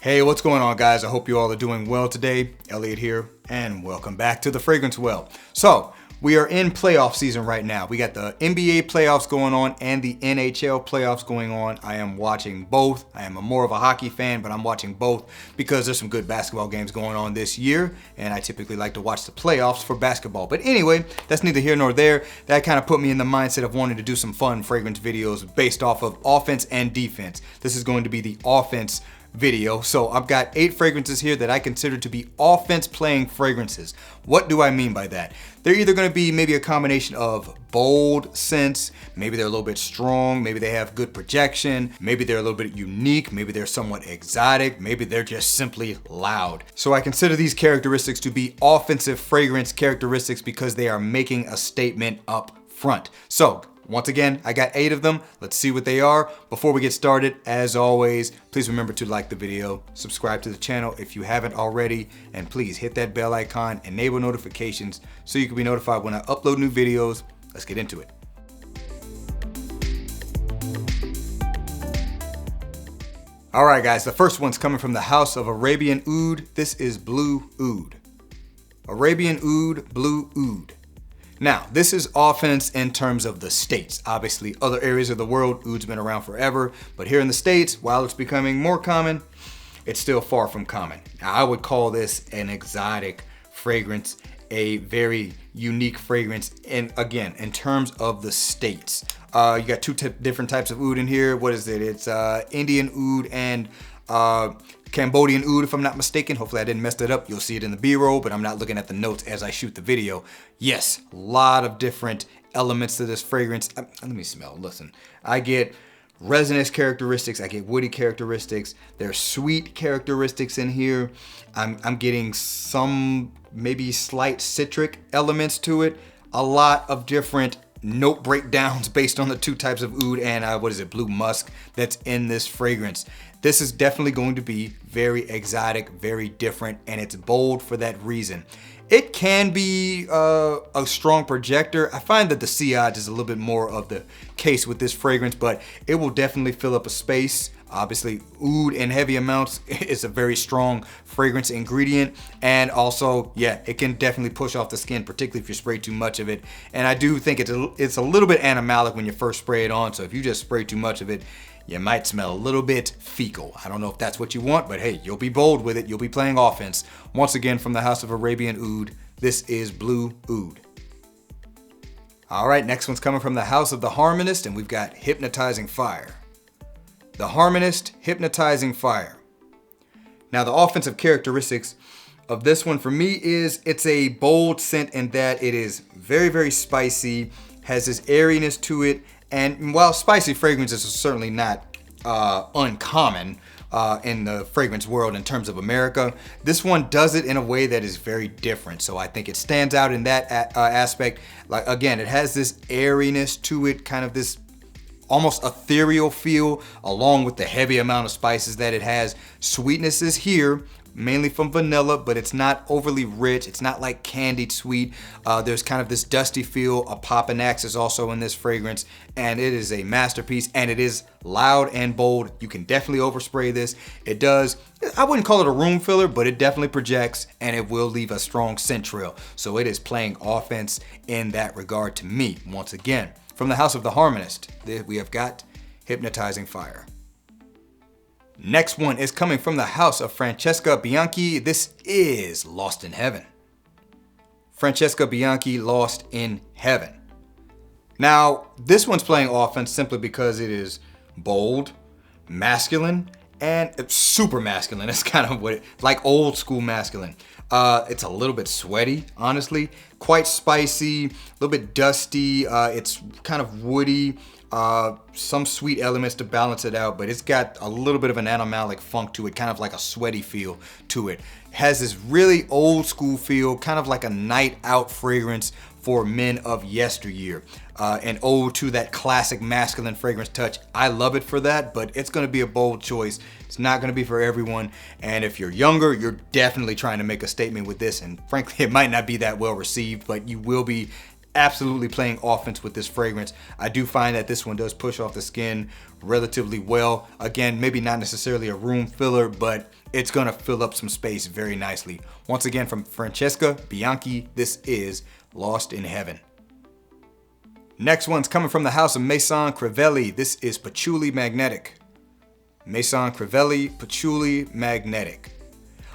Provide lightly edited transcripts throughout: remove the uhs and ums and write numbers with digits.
Hey, what's going on, guys? I hope you all are doing well today. Elliot here, and welcome back to The Fragrance Well. So, we are in playoff season right now. We got the NBA playoffs going on and the NHL playoffs going on. I am watching both. I am more of a hockey fan, but I'm watching both because there's some good basketball games going on this year, and I typically like to watch the playoffs for basketball. But anyway, that's neither here nor there. That kind of put me in the mindset of wanting to do some fun fragrance videos based off of offense and defense. This is going to be the offense video. So I've got 8 fragrances here that I consider to be offense playing fragrances. What do I mean by that? They're either going to be maybe a combination of bold scents, maybe they're a little bit strong, maybe they have good projection, maybe they're a little bit unique, maybe they're somewhat exotic, maybe they're just simply loud. So I consider these characteristics to be offensive fragrance characteristics because they are making a statement up front. So once again, I got 8 of them. Let's see what they are. Before we get started, as always, please remember to like the video, subscribe to the channel if you haven't already, and please hit that bell icon, enable notifications so you can be notified when I upload new videos. Let's get into it. All right, guys, the first one's coming from the House of Arabian Oud. This is Blue Oud. Arabian Oud, Blue Oud. Now, this is offense in terms of the States. Obviously, other areas of the world, oud's been around forever, but here in the States, while it's becoming more common, it's still far from common. Now, I would call this an exotic fragrance, a very unique fragrance, and again, in terms of the States. You got 2 different types of oud in here. What is it? It's Indian oud and Cambodian oud, if I'm not mistaken. Hopefully I didn't mess that up. You'll see it in the B-roll, but I'm not looking at the notes as I shoot the video. Yes, a lot of different elements to this fragrance. Let me smell. Listen, I get resinous characteristics. I get woody characteristics. There's sweet characteristics in here. I'm getting some maybe slight citric elements to it. A lot of different note breakdowns based on the 2 types of oud and blue musk that's in this fragrance. This is definitely going to be very exotic, very different, and it's bold for that reason. It can be a strong projector. I find that the C odds is a little bit more of the case with this fragrance, but it will definitely fill up a space. Obviously, oud in heavy amounts is a very strong fragrance ingredient, and also, yeah, it can definitely push off the skin, particularly if you spray too much of it. And I do think it's a little bit animalic when you first spray it on, so if you just spray too much of it, you might smell a little bit fecal. I don't know if that's what you want, but hey, you'll be bold with it. You'll be playing offense. Once again, from the House of Arabian Oud, this is Blue Oud. All right, next one's coming from the House of the Harmonist, and we've got Hypnotizing Fire. The Harmonist, Hypnotizing Fire. Now, the offensive characteristics of this one for me is it's a bold scent in that it is very, very spicy, has this airiness to it, and while spicy fragrances are certainly not uncommon in the fragrance world in terms of America, this one does it in a way that is very different. So I think it stands out in that aspect. Like, again, it has this airiness to it, kind of this almost ethereal feel, along with the heavy amount of spices that it has. Sweetness is here, mainly from vanilla, but it's not overly rich. It's not like candied sweet. There's kind of this dusty feel. A Papanax is also in this fragrance, and it is a masterpiece, and it is loud and bold. You can definitely overspray this. It does, I wouldn't call it a room filler, but it definitely projects, and it will leave a strong scent trail. So it is playing offense in that regard to me. Once again, from the House of the Harmonist, we have got Hypnotizing Fire. Next one is coming from the House of Francesca Bianchi. This is Lost in Heaven. Francesca Bianchi, Lost in Heaven. Now, this one's playing offense simply because it is bold, masculine, and it's super masculine. It's kind of like old school masculine. It's a little bit sweaty, honestly, quite spicy, a little bit dusty. It's kind of woody. Some sweet elements to balance it out, but it's got a little bit of an animalic funk to it, kind of like a sweaty feel to it. Has this really old school feel, kind of like a night out fragrance for men of yesteryear. An ode to that classic masculine fragrance touch. I love it for that, but it's going to be a bold choice. It's not going to be for everyone. And if you're younger, you're definitely trying to make a statement with this. And frankly, it might not be that well received, but you will be absolutely playing offense with this fragrance. I do find that this one does push off the skin relatively well. Again, maybe not necessarily a room filler, but it's gonna fill up some space very nicely. Once again, from Francesca Bianchi, this is Lost in Heaven. Next one's coming from the house of Maison Crivelli. This is Patchouli Magnetik. Maison Crivelli, Patchouli Magnetik.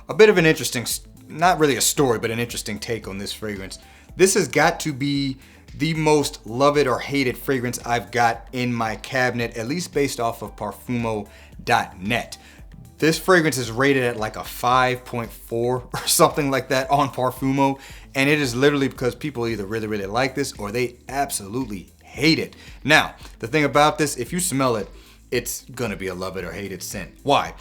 A bit of an interesting, not really a story, but an interesting take on this fragrance. This has got to be the most love it or hate it fragrance I've got in my cabinet, at least based off of Parfumo.net. This fragrance is rated at like a 5.4 or something like that on Parfumo. And it is literally because people either really, really like this or they absolutely hate it. Now, the thing about this, if you smell it, it's gonna be a love it or hate it scent. Why?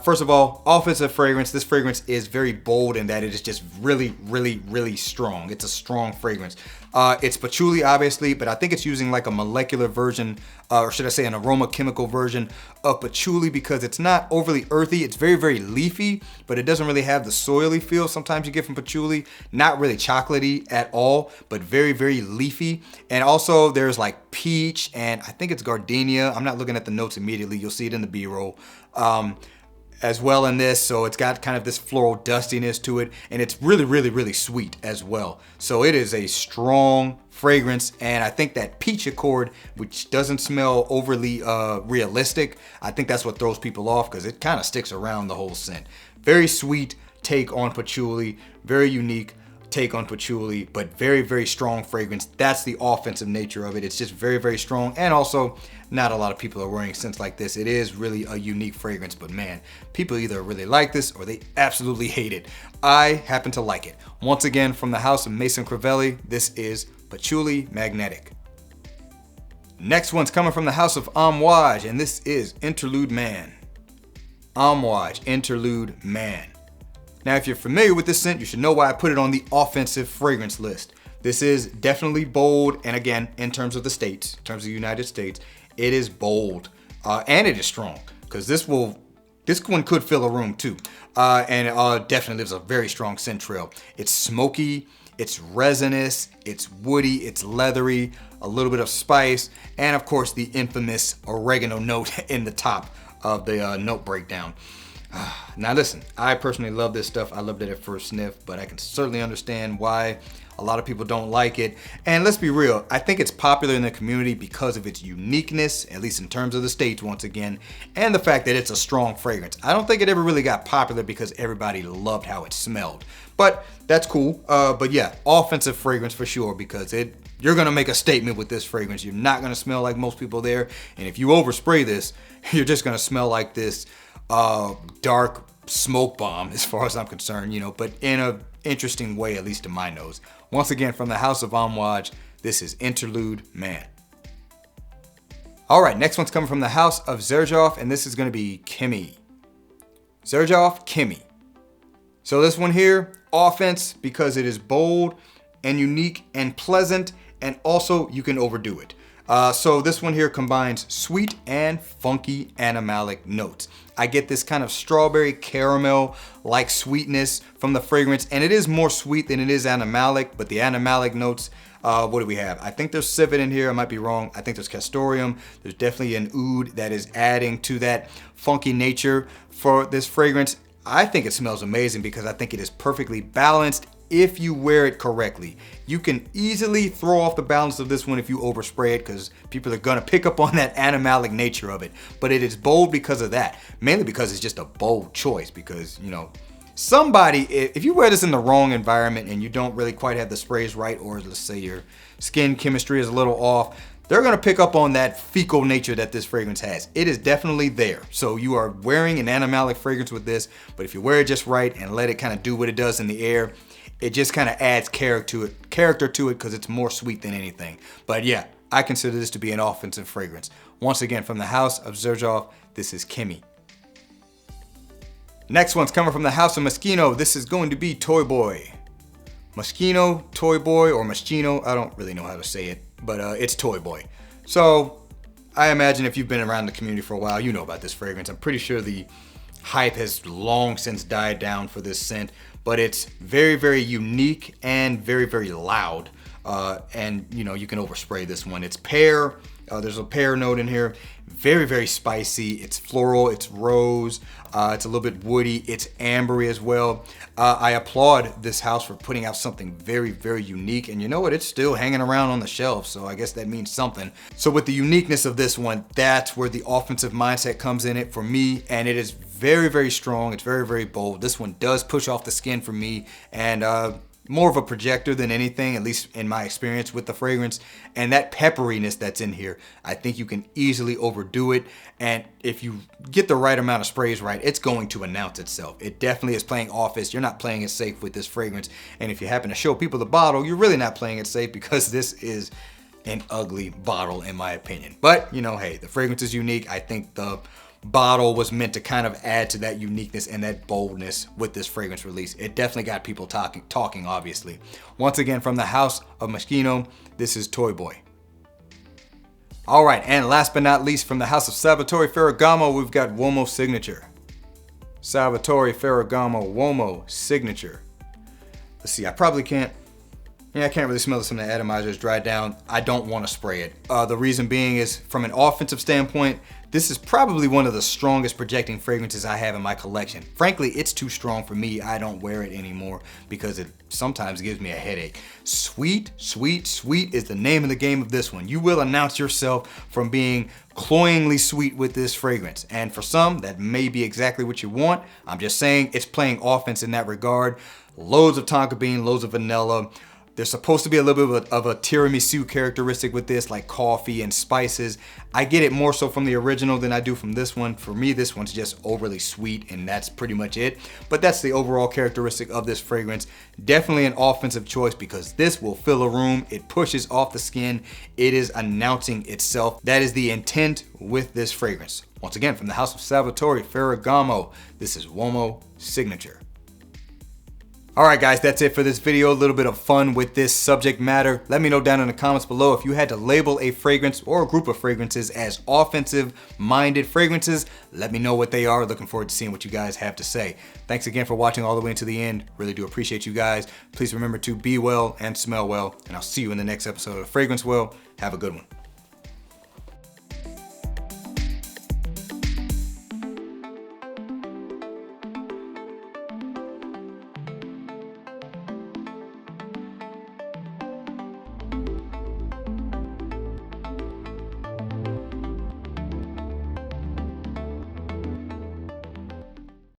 First of all, offensive fragrance. This fragrance is very bold in that it is just really, really, really strong. It's a strong fragrance. It's patchouli, obviously, but I think it's using like a molecular version, or should I say an aroma chemical version of patchouli, because it's not overly earthy. It's very, very leafy, but it doesn't really have the soily feel sometimes you get from patchouli. Not really chocolatey at all, but very, very leafy. And also there's like peach and I think it's gardenia. I'm not looking at the notes immediately. You'll see it in the B-roll. As well in this, so it's got kind of this floral dustiness to it, and it's really, really, really sweet as well. So it is a strong fragrance, and I think that peach accord, which doesn't smell overly realistic, I think that's what throws people off because it kind of sticks around the whole scent. Very sweet take on patchouli, very unique take on patchouli, but very, very strong fragrance. That's the offensive nature of it. It's just very, very strong, and also not a lot of people are wearing scents like this. It is really a unique fragrance, but man, people either really like this or they absolutely hate it. I happen to like it. Once again, from the house of Maison Crivelli, this is Patchouli Magnetik. Next one's coming from the house of Amouage, and this is Interlude Man. Amouage, Interlude Man. Now, if you're familiar with this scent, you should know why I put it on the offensive fragrance list. This is definitely bold, and again, in terms of the States, in terms of the United States, it is bold, and it is strong, because this one could fill a room too, and it definitely leaves a very strong scent trail. It's smoky, it's resinous, it's woody, it's leathery, a little bit of spice, and of course the infamous oregano note in the top of the note breakdown. Now listen, I personally love this stuff. I loved it at first sniff, but I can certainly understand why a lot of people don't like it. And let's be real, I think it's popular in the community because of its uniqueness, at least in terms of the States once again, and the fact that it's a strong fragrance. I don't think it ever really got popular because everybody loved how it smelled. But that's cool. But yeah, offensive fragrance for sure, because you're gonna make a statement with this fragrance. You're not gonna smell like most people there. And if you overspray this, you're just gonna smell like this dark smoke bomb as far as I'm concerned, but in a interesting way, at least to my nose. Once again, from the house of Amouage, this is Interlude Man. All right, next one's coming from the house of Xerjoff, and this is gonna be Kemi. Xerjoff, Kemi. So this one here, offense, because it is bold and unique and pleasant, and also you can overdo it. So this one here combines sweet and funky animalic notes. I get this kind of strawberry caramel like sweetness from the fragrance, and it is more sweet than it is animalic, but the animalic notes, what do we have? I think there's civet in here, I might be wrong. I think there's castoreum. There's definitely an oud that is adding to that funky nature for this fragrance. I think it smells amazing because I think it is perfectly balanced if you wear it correctly. You can easily throw off the balance of this one if you overspray it, because people are gonna pick up on that animalic nature of it. But it is bold because of that, mainly because it's just a bold choice, because somebody, if you wear this in the wrong environment and you don't really quite have the sprays right, or let's say your skin chemistry is a little off, they're gonna pick up on that fecal nature that this fragrance has. It is definitely there. So you are wearing an animalic fragrance with this, but if you wear it just right and let it kind of do what it does in the air, it just kind of adds character to it because it's more sweet than anything. But yeah, I consider this to be an offensive fragrance. Once again, from the house of Xerjoff, this is Kemi. Next one's coming from the house of Moschino. This is going to be Toy Boy. Moschino, Toy Boy, or Moschino, I don't really know how to say it, but it's Toy Boy. So I imagine if you've been around the community for a while, you know about this fragrance. I'm pretty sure the hype has long since died down for this scent, but it's very, very unique and very, very loud. and you can overspray this one. It's pear. There's a pear note in here. Very, very spicy. It's floral. It's rose. It's a little bit woody. It's ambery as well. I applaud this house for putting out something very, very unique. And you know what? It's still hanging around on the shelf, so I guess that means something. So with the uniqueness of this one, that's where the offensive mindset comes in it for me, and it is very, very strong. It's very, very bold. This one does push off the skin for me, and more of a projector than anything, at least in my experience with the fragrance. And that pepperiness that's in here, I think you can easily overdo it. And if you get the right amount of sprays right, it's going to announce itself. It definitely is playing offense. You're not playing it safe with this fragrance. And if you happen to show people the bottle, you're really not playing it safe, because this is an ugly bottle in my opinion. But hey, the fragrance is unique. I think the bottle was meant to kind of add to that uniqueness and that boldness with this fragrance release. It definitely got people talking obviously. Once again, from the house of Moschino, this is Toy Boy. All right, and last but not least, from the house of Salvatore Ferragamo, we've got Uomo Signature. Salvatore Ferragamo Uomo Signature. Let's see, I probably can't. Yeah, I can't really smell some of the atomizer is dried down. I don't want to spray it. The reason being is, from an offensive standpoint, this is probably one of the strongest projecting fragrances I have in my collection. Frankly, it's too strong for me. I don't wear it anymore because it sometimes gives me a headache. Sweet, sweet, sweet is the name of the game of this one. You will announce yourself from being cloyingly sweet with this fragrance. And for some, that may be exactly what you want. I'm just saying it's playing offense in that regard. Loads of tonka bean, loads of vanilla. There's supposed to be a little bit of a tiramisu characteristic with this, like coffee and spices. I get it more so from the original than I do from this one. For me, this one's just overly sweet, and that's pretty much it. But that's the overall characteristic of this fragrance. Definitely an offensive choice, because this will fill a room. It pushes off the skin. It is announcing itself. That is the intent with this fragrance. Once again, from the house of Salvatore Ferragamo, this is Uomo Signature. All right, guys, that's it for this video. A little bit of fun with this subject matter. Let me know down in the comments below if you had to label a fragrance or a group of fragrances as offensive-minded fragrances. Let me know what they are. Looking forward to seeing what you guys have to say. Thanks again for watching all the way into the end. Really do appreciate you guys. Please remember to be well and smell well, and I'll see you in the next episode of Fragrance Well. Have a good one.